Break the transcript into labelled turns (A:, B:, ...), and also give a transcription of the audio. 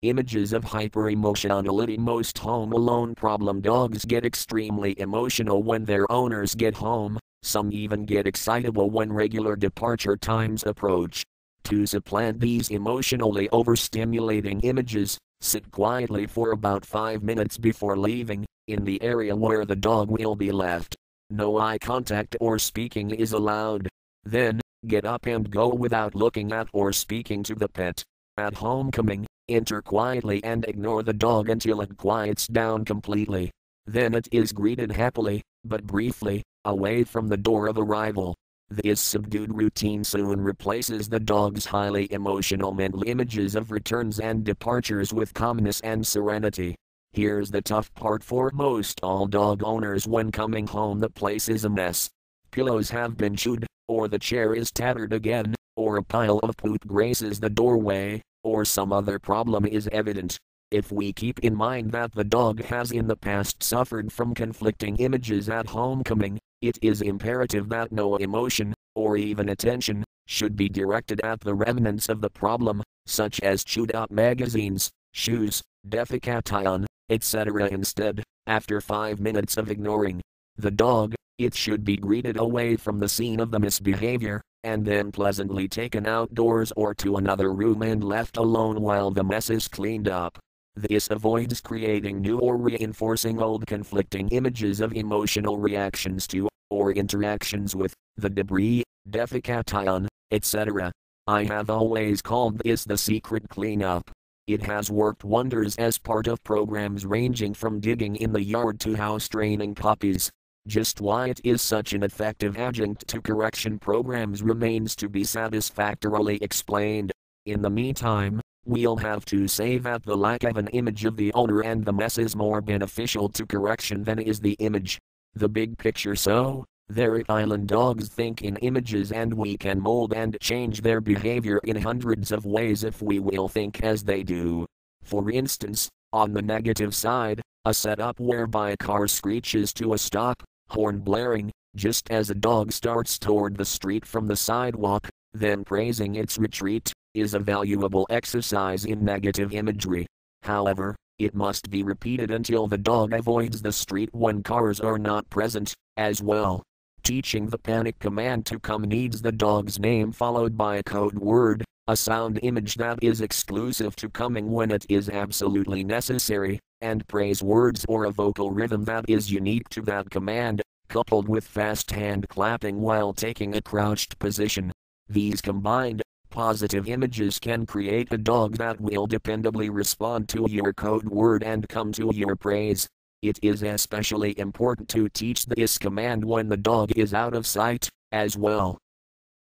A: Images of hyperemotionality. Most home alone problem dogs get extremely emotional when their owners get home, some even get excitable when regular departure times approach. To supplant these emotionally overstimulating images, sit quietly for about 5 minutes before leaving, in the area where the dog will be left. No eye contact or speaking is allowed. Then, get up and go without looking at or speaking to the pet. At homecoming, enter quietly and ignore the dog until it quiets down completely. Then it is greeted happily, but briefly, away from the door of arrival. This subdued routine soon replaces the dog's highly emotional mental images of returns and departures with calmness and serenity. Here's the tough part for most all dog owners: when coming home the place is a mess. Pillows have been chewed, or the chair is tattered again, or a pile of poop graces the doorway, or some other problem is evident. If we keep in mind that the dog has in the past suffered from conflicting images at homecoming, it is imperative that no emotion, or even attention, should be directed at the remnants of the problem, such as chewed up magazines, shoes, defecation, etc. Instead, after 5 minutes of ignoring the dog, it should be greeted away from the scene of the misbehavior, and then pleasantly taken outdoors or to another room and left alone while the mess is cleaned up. This avoids creating new or reinforcing old conflicting images of emotional reactions to, or interactions with, the debris, defecation, etc. I have always called this the secret cleanup. It has worked wonders as part of programs ranging from digging in the yard to house training puppies. Just why it is such an effective adjunct to correction programs remains to be satisfactorily explained. In the meantime, we'll have to say that the lack of an image of the owner and the mess is more beneficial to correction than is the image. The big picture. So, their island dogs think in images, and we can mold and change their behavior in hundreds of ways if we will think as they do. For instance, on the negative side, a setup whereby a car screeches to a stop, horn blaring, just as a dog starts toward the street from the sidewalk, then praising its retreat, is a valuable exercise in negative imagery. However, it must be repeated until the dog avoids the street when cars are not present, as well. Teaching the panic command to come needs the dog's name followed by a code word, a sound image that is exclusive to coming when it is absolutely necessary, and praise words or a vocal rhythm that is unique to that command, coupled with fast hand clapping while taking a crouched position. These combined, positive images can create a dog that will dependably respond to your code word and come to your praise. It is especially important to teach this command when the dog is out of sight, as well.